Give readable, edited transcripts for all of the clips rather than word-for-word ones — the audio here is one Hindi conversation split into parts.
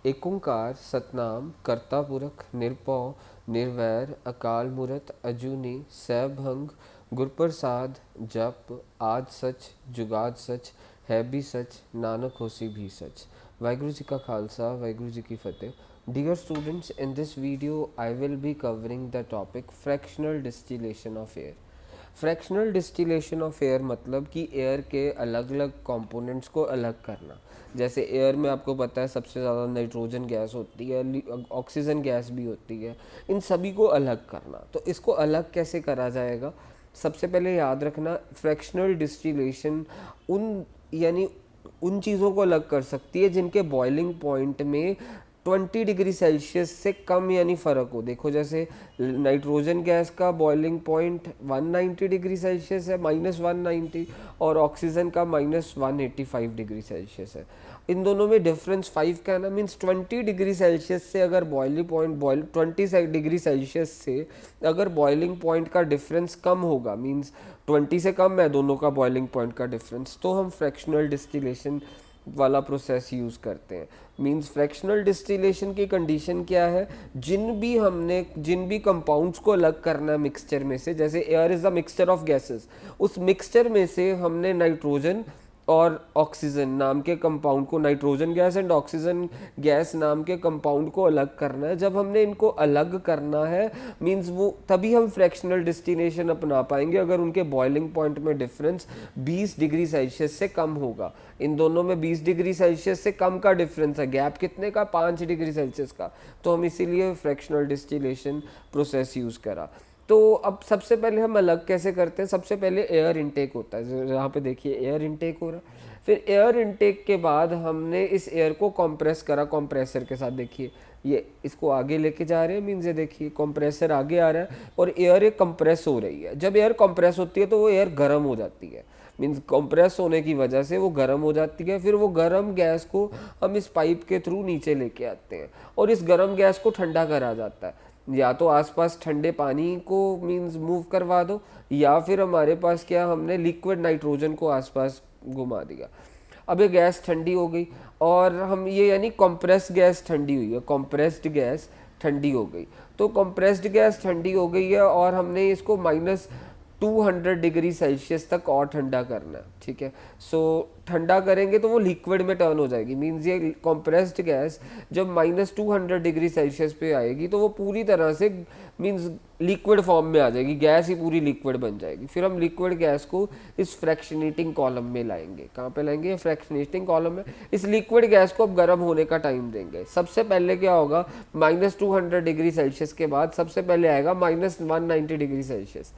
एक ओंकार सतनाम करता पुरख निरपौ निर्वैर अकाल मूरत अजूनी सैभंग गुरप्रसाद जप आद सच जुगाद सच है भी सच नानक होसी भी सच। वाहिगुरु जी का खालसा वाहिगुरु जी की Fateh. Dear students, in this video I will be covering the topic fractional distillation of air. Fractional distillation of air मतलब कि एयर के अलग अलग कंपोनेंट्स को अलग करना। जैसे एयर में आपको पता है सबसे ज़्यादा नाइट्रोजन गैस होती है, ऑक्सीजन गैस भी होती है। इन सभी को अलग करना, तो इसको अलग कैसे करा जाएगा? सबसे पहले याद रखना, फ्रैक्शनल डिस्टिलेशन उन यानी उन चीज़ों को अलग कर सकती है जिनके बॉइलिंग पॉइंट में 20 डिग्री सेल्सियस से कम यानी फ़र्क हो। देखो जैसे नाइट्रोजन गैस का बॉइलिंग पॉइंट 190 डिग्री सेल्सियस है, -190, और ऑक्सीजन का -185 डिग्री सेल्सियस है। इन दोनों में डिफरेंस 5 का है ना, मीन्स 20 डिग्री सेल्सियस से अगर बॉइलिंग पॉइंट 20 डिग्री सेल्सियस से अगर बॉइलिंग पॉइंट का डिफरेंस कम होगा, मीन्स 20 से कम है दोनों का बॉइलिंग पॉइंट का डिफरेंस, तो हम फ्रैक्शनल डिस्टिलेशन वाला प्रोसेस यूज़ करते हैं। मींस फ्रैक्शनल डिस्टिलेशन की कंडीशन क्या है? जिन भी कंपाउंड्स को अलग करना है मिक्सचर में से, जैसे air is the mixture of gases, उस मिक्सचर में से हमने नाइट्रोजन और ऑक्सीजन नाम के कंपाउंड को, nitrogen gas and oxygen gas नाम के कंपाउंड को अलग करना है। जब हमने इनको अलग करना है, मींस वो तभी हम फ्रैक्शनल डिस्टिलेशन अपना पाएंगे अगर उनके बॉइलिंग पॉइंट में डिफरेंस 20 डिग्री सेल्सियस से कम होगा। इन दोनों में 20 डिग्री सेल्सियस से कम का डिफरेंस है, गैप कितने का? 5 डिग्री सेल्सियस का। तो हम इसीलिए फ्रैक्शनल डिस्टिलेशन प्रोसेस यूज़ करा। तो अब सबसे पहले हम अलग कैसे करते हैं? सबसे पहले एयर इनटेक होता है, यहाँ पे देखिए एयर इनटेक हो रहा है। फिर एयर इनटेक के बाद हमने इस एयर को कंप्रेस करा कंप्रेसर के साथ। देखिए ये इसको आगे लेके जा रहे हैं, मीन्स ये देखिए कंप्रेसर आगे आ रहा है और एयर एक कंप्रेस हो रही है। जब एयर कंप्रेस होती है तो वो एयर गर्म हो जाती है, मीन्स कंप्रेस होने की वजह से वो गर्म हो जाती है। फिर वो गर्म गैस को हम इस पाइप के थ्रू नीचे लेके आते हैं और इस गर्म गैस को ठंडा करा जाता है। या तो आसपास ठंडे पानी को मींस मूव करवा दो, या फिर हमारे पास क्या, हमने लिक्विड नाइट्रोजन को आसपास घुमा दिया। अब ये गैस ठंडी हो गई और हम ये यानी कंप्रेस गैस ठंडी हुई है, कंप्रेस्ड गैस ठंडी हो गई। तो कंप्रेस्ड गैस ठंडी हो गई है और हमने इसको -200 डिग्री सेल्सियस तक और ठंडा करना है, ठीक है। सो ठंडा करेंगे तो वो लिक्विड में टर्न हो जाएगी। मींस ये कंप्रेस्ड गैस जब -200 डिग्री सेल्सियस पे आएगी तो वो पूरी तरह से मींस लिक्विड फॉर्म में आ जाएगी, गैस ही पूरी लिक्विड बन जाएगी। फिर हम लिक्विड गैस को इस फ्रैक्शनेटिंग कॉलम में लाएंगे। कहाँ पे लाएंगे? फ्रैक्शनेटिंग कॉलम में। इस लिक्विड गैस को अब गर्म होने का टाइम देंगे। सबसे पहले क्या होगा, -200 डिग्री सेल्सियस के बाद सबसे पहले आएगा -190 डिग्री सेल्सियस।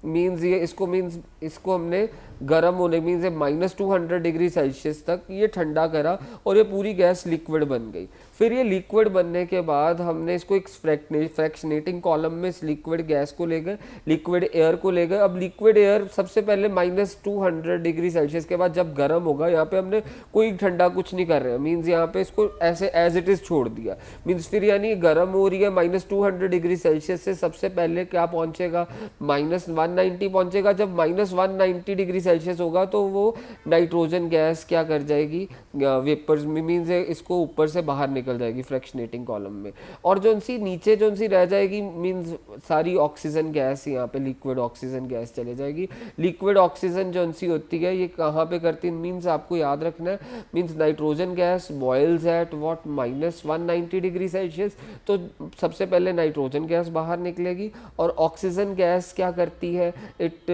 मीन्स ये इसको हमने गर्म होने मीन्स -200 डिग्री सेल्सियस तक ये ठंडा करा और ये पूरी गैस लिक्विड बन गई। फिर ये लिक्विड बनने के बाद हमने इसको एक फ्रैक्शनेटिंग कॉलम में इस लिक्विड गैस को ले गए, लिक्विड एयर को ले गए। अब लिक्विड एयर सबसे पहले -200 डिग्री सेल्सियस के बाद जब गर्म होगा, यहाँ पे हमने कोई ठंडा कुछ नहीं कर रहे हैं, मीन्स यहाँ पे इसको ऐसे एज इट इज़ छोड़ दिया। मीन्स फिर यानी गर्म हो रही है -200 डिग्री सेल्सियस से, सबसे पहले क्या पहुँचेगा? -190 पहुँचेगा। जब -190 डिग्री सेल्सियस होगा तो वो नाइट्रोजन गैस क्या कर जाएगी? वेपर्स में, मीन्स इसको ऊपर से बाहर निकल जाएगी फ्रैक्शनेटिंग कॉलम में। और जो सी नीचे जो सी रह जाएगी मीन्स सारी ऑक्सीजन गैस, यहाँ पे लिक्विड ऑक्सीजन गैस चले जाएगी। लिक्विड ऑक्सीजन जो सी होती है ये कहाँ पे करती है? मीन्स आपको याद रखना है, means nitrogen gas boils at what? -190 degree Celsius. तो सबसे पहले नाइट्रोजन गैस बाहर निकलेगी और ऑक्सीजन गैस क्या करती है? It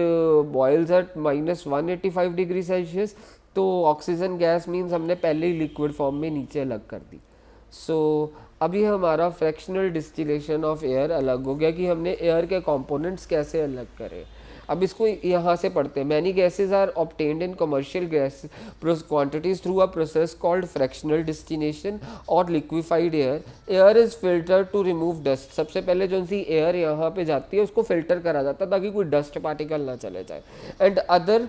boils at -185 degree Celsius. तो ऑक्सीजन गैस मीन्स हमने पहले ही लिक्विड फॉर्म में नीचे अलग कर दी। सो अभी हमारा फ्रैक्शनल डिस्टिलेशन ऑफ एयर अलग हो गया कि हमने एयर के कंपोनेंट्स कैसे अलग करें। अब इसको यहाँ से पढ़ते हैं। Many gases are obtained in commercial gas quantities through a process called fractional distillation और liquefied air. Air is filter to remove dust. सबसे पहले जो सी एयर यहाँ पे जाती है उसको फिल्टर करा जाता है ताकि कोई डस्ट पार्टिकल ना चले जाए। And other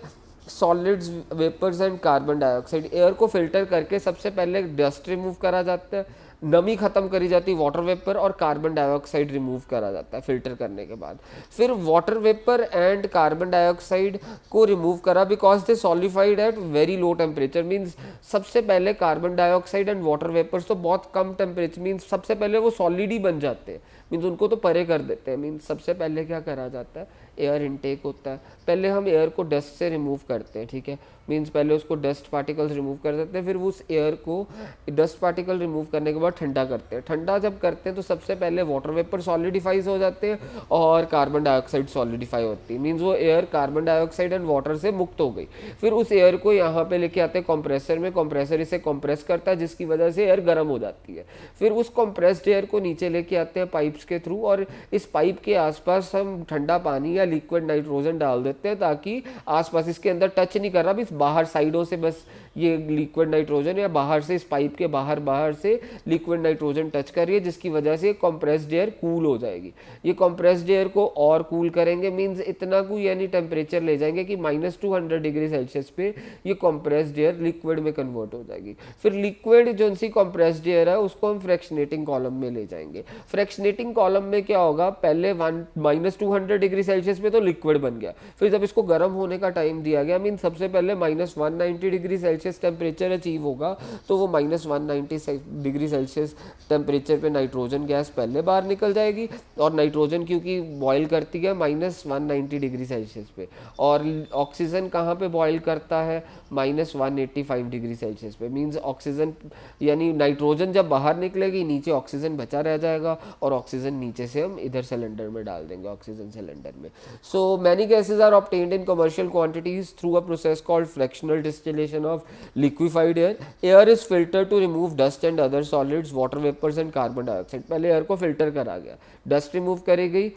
solids, vapours and carbon dioxide. Air को फिल्टर करके सबसे पहले डस्ट रिमूव करा जाता है, नमी खत्म करी जाती है वाटर वेपर, और कार्बन डाइऑक्साइड रिमूव करा जाता है फिल्टर करने के बाद। फिर water vapour and carbon dioxide को रिमूव करा because they solidified at very low temperature. Means सबसे पहले carbon dioxide and water vapours तो बहुत कम टेम्परेचर, मीन्स सबसे पहले वो सॉलिड ही बन जाते हैं, मीन्स उनको तो परे कर देते हैं। मीन्स सबसे पहले क्या करा जाता है, एयर इनटेक होता है। पहले हम एयर को डस्ट से रिमूव करते हैं, ठीक है, मीन्स पहले उसको डस्ट पार्टिकल्स रिमूव कर देते हैं, फिर उस एयर को डस्ट पार्टिकल रिमूव करने के बाद ठंडा करते हैं। ठंडा जब करते हैं तो सबसे पहले वाटर वेपर सॉलिडिफाइज हो जाते हैं और कार्बन डाइऑक्साइड सॉलिडिफाई होती है। मीन्स वो air carbon dioxide and water से मुक्त हो गई। फिर उस एयर को यहाँ पे लेके आते हैं कंप्रेसर में, कंप्रेसर इसे कंप्रेस करता है जिसकी वजह से एयर गर्म हो जाती है। फिर उस कंप्रेस्ड एयर को नीचे लेके आते हैं पाइप्स के थ्रू, और इस पाइप के आसपास हम ठंडा पानी या लिक्विड नाइट्रोजन डाल देते हैं ताकि आसपास, इसके अंदर टच नहीं कर रहा, बस बाहर साइडों से बस ये लिक्विड नाइट्रोजन या बाहर से, इस पाइप के बाहर से लिक्विड नाइट्रोजन टच कर रही है, जिसकी वजह से कंप्रेस्ड एयर कूल हो जाएगी। ये कंप्रेस्ड एयर को और कूल करेंगे, मींस इतना कोई यानी टेम्परेचर ले जाएंगे कि -200 डिग्री सेल्सियस पे ये कंप्रेस्ड एयर लिक्विड में कन्वर्ट हो जाएगी। फिर लिक्विड जो सी कंप्रेस्ड एयर है उसको हम फ्रैक्शनेटिंग कॉलम में ले जाएंगे। फ्रैक्शनेटिंग कॉलम में क्या होगा, पहले -200 डिग्री सेल्सियस पे तो लिक्विड बन गया, फिर जब इसको गर्म होने का टाइम दिया गया, मीन सबसे पहले -190 डिग्री सेल्सियस टेम्परेचर अचीव होगा, तो वो -190 डिग्री सेल्सियस टेम्परेचर पे नाइट्रोजन गैस पहले बाहर निकल जाएगी, और नाइट्रोजन क्योंकि बॉयल करती है -190 डिग्री सेल्सियस पे, और ऑक्सीजन कहाँ पे बॉयल करता है, -185 डिग्री सेल्सियस पे। मीन्स ऑक्सीजन यानी नाइट्रोजन जब बाहर निकलेगी नीचे ऑक्सीजन बचा रह जाएगा, और ऑक्सीजन नीचे से हम इधर सिलेंडर में डाल देंगे, ऑक्सीजन सिलेंडर में। So many gases are obtained in commercial quantities through a process called fractional distillation of liquefied air. Air is filter to remove dust and other solids, water vapours and carbon dioxide. पहले एयर को फिल्टर करा गया, डस्ट रिमूव करी गई,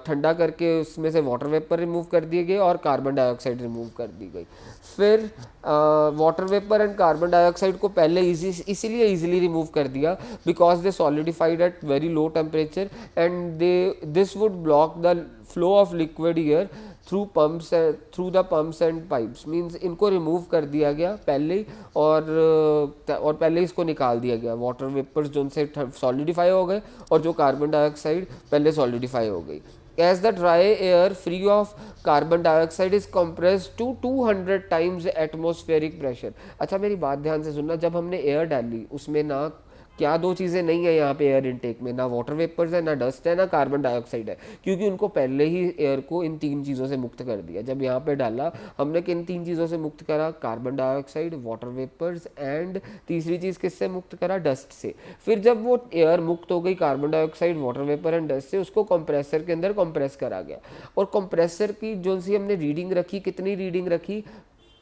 ठंडा करके उसमें से वाटर वेपर रिमूव कर दिए गए और कार्बन डाइऑक्साइड रिमूव कर दी गई। फिर water vapour and carbon dioxide को पहले इसीलिए इजीली रिमूव कर दिया because they solidified at very low temperature and this would block the flow of liquid air through the pumps and pipes. Means इनको रिमूव कर दिया गया पहले ही, और पहले इसको निकाल दिया गया। वाटर वेपर्स जो उनसे सॉलिडिफाई हो गए और जो कार्बन डाइऑक्साइड पहले सॉलिडिफाई हो गई। As the dry air free of carbon dioxide is compressed to 200 times atmospheric pressure। अच्छा मेरी बात ध्यान से सुनना, जब हमने एयर डाली उसमें ना क्या दो चीज़ें नहीं है यहाँ पे एयर इनटेक में, ना वाटर वेपर्स है, ना डस्ट है, ना कार्बन डाइऑक्साइड है, क्योंकि उनको पहले ही एयर को इन तीन चीज़ों से मुक्त कर दिया। जब यहाँ पे डाला हमने किन तीन चीज़ों से मुक्त करा, carbon dioxide, water vapours and तीसरी चीज़ किससे मुक्त करा, डस्ट से। फिर जब वो एयर मुक्त हो गई carbon dioxide, water vapour and dust से, उसको कंप्रेसर के अंदर कंप्रेस करा गया, और कंप्रेसर की जो सी हमने रीडिंग रखी, कितनी रीडिंग रखी,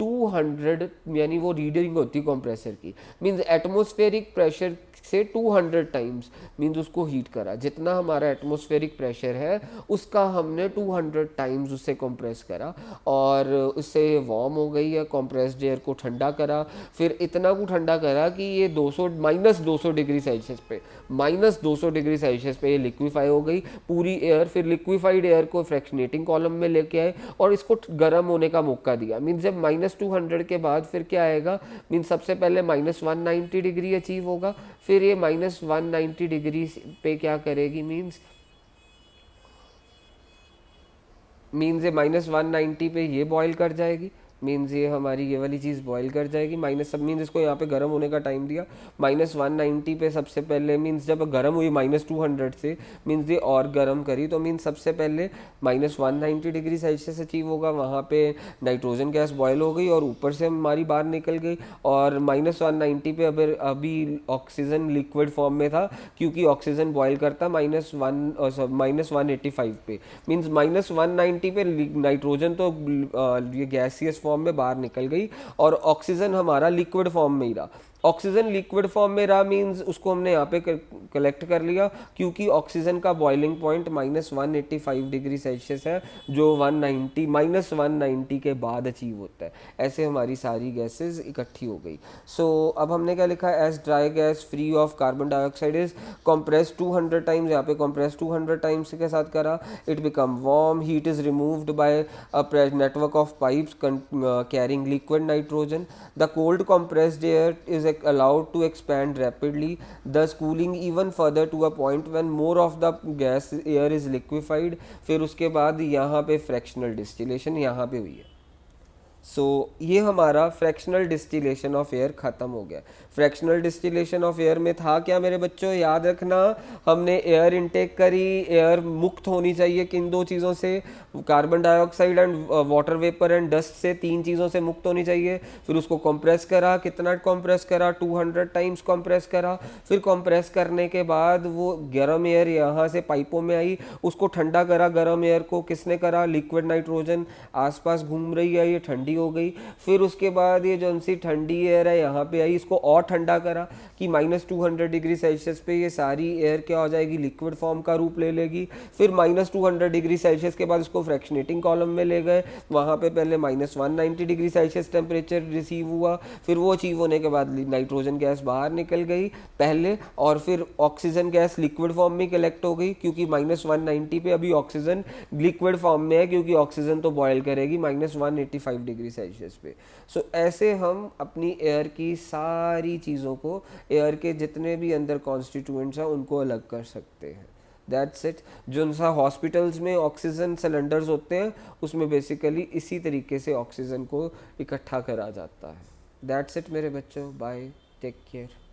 200, यानी वो रीडिंग होती कंप्रेसर की, मींस एटमॉस्फेरिक प्रेशर से 200 टाइम्स, मींस उसको हीट करा। जितना हमारा एटमॉस्फेरिक प्रेशर है उसका हमने 200 टाइम्स उससे कंप्रेस करा, और उससे वार्म हो गई है, कंप्रेस्ड एयर को ठंडा करा। फिर इतना को ठंडा करा कि ये -200 डिग्री सेल्सियस पे, -200 डिग्री सेल्सियस पे ये लिक्विफाई हो गई पूरी एयर। फिर लिक्विफाइड एयर को फ्रैक्शनेटिंग कॉलम में लेके आए और इसको गर्म होने का मौका दिया। मीन्स जब -200 के बाद फिर क्या आएगा, मीन्स सबसे पहले -190 डिग्री अचीव होगा, फिर ये -190 डिग्री पे क्या करेगी, मीन्स ये -190 पे ये बॉयल कर जाएगी, मीन्स ये हमारी ये वाली चीज़ बॉयल कर जाएगी। माइनस सब मीन्स इसको यहाँ पे गर्म होने का टाइम दिया, -190 पे सबसे पहले, मीन्स जब गर्म हुई -200 से, मीन्स ये और गर्म करी, तो मीन्स सबसे पहले -190 डिग्री सेल्सियस अचीव होगा, वहाँ पे नाइट्रोजन गैस बॉयल हो गई और ऊपर से हमारी बाहर निकल गई, और -190 पे अभी ऑक्सीजन लिक्विड फॉर्म में था, क्योंकि ऑक्सीजन बॉयल करता -185 पे, मीन्स -190 पे नाइट्रोजन तो ये गैसियस फॉर्म में बाहर निकल गई और ऑक्सीजन हमारा लिक्विड फॉर्म में ही रहा। ऑक्सीजन लिक्विड फॉर्म में रहा मीन्स उसको हमने यहाँ पे कलेक्ट कर लिया, क्योंकि ऑक्सीजन का बॉइलिंग पॉइंट -185 डिग्री सेल्सियस है, जो 190 -190 के बाद अचीव होता है। ऐसे हमारी सारी गैसेस इकट्ठी हो गई। सो अब हमने क्या लिखा है, as dry gas free of carbon dioxide is compressed 200 times, यहाँ पे compress 200 टाइम्स के साथ करा, it become warm, heat is removed by a network of pipes carrying liquid nitrogen, the cold compressed air is allowed to expand rapidly, thus cooling even further to a point when more of the gas air is liquefied। फिर उसके बाद यहाँ पे फ्रैक्शनल डिस्टिलेशन यहाँ पे हुई है। ये हमारा फ्रैक्शनल डिस्टिलेशन ऑफ एयर ख़त्म हो गया। फ्रैक्शनल डिस्टिलेशन ऑफ एयर में था क्या मेरे बच्चों, याद रखना, हमने एयर इनटेक करी, एयर मुक्त होनी चाहिए किन दो चीज़ों से, carbon dioxide and water vapour and dust से, तीन चीज़ों से मुक्त होनी चाहिए। फिर उसको कंप्रेस करा, कितना कंप्रेस करा, 200 टाइम्स कंप्रेस करा। फिर कंप्रेस करने के बाद वो गर्म एयर यहाँ से पाइपों में आई, उसको ठंडा करा। गर्म एयर को किसने करा, लिक्विड नाइट्रोजन आसपास घूम रही है, ये ठंडी हो गई। फिर उसके बाद ये जो सी ठंडी एयर है यहाँ पे आई, इसको और ठंडा करा कि -200 डिग्री सेल्सियस पे ये सारी एयर क्या हो जाएगी, लिक्विड फॉर्म का रूप ले लेगी। फिर -200 डिग्री सेल्सियस के बाद इसको फ्रैक्शनेटिंग कॉलम में ले गए, वहाँ पे पहले -190 डिग्री सेल्सियस टेम्परेचर रिसीव हुआ। फिर वो अचीव होने के बाद नाइट्रोजन गैस बाहर निकल गई पहले, और फिर ऑक्सीजन गैस लिक्विड फॉर्म में कलेक्ट हो गई, क्योंकि -190 पे अभी ऑक्सीजन लिक्विड फॉर्म में है, क्योंकि ऑक्सीजन तो बॉयल करेगी -185 डिग्री सेल्सियस पे। ऐसे हम अपनी एयर की सारी चीज़ों को, एयर के जितने भी अंदर कॉन्स्टिट्यूएंट्स हैं उनको अलग कर सकते हैं। That's it. जो सा हॉस्पिटल्स में ऑक्सीजन सिलेंडर्स होते हैं उसमें बेसिकली इसी तरीके से ऑक्सीजन को इकट्ठा करा जाता है। दैट्स इट मेरे बच्चों, बाय, टेक केयर।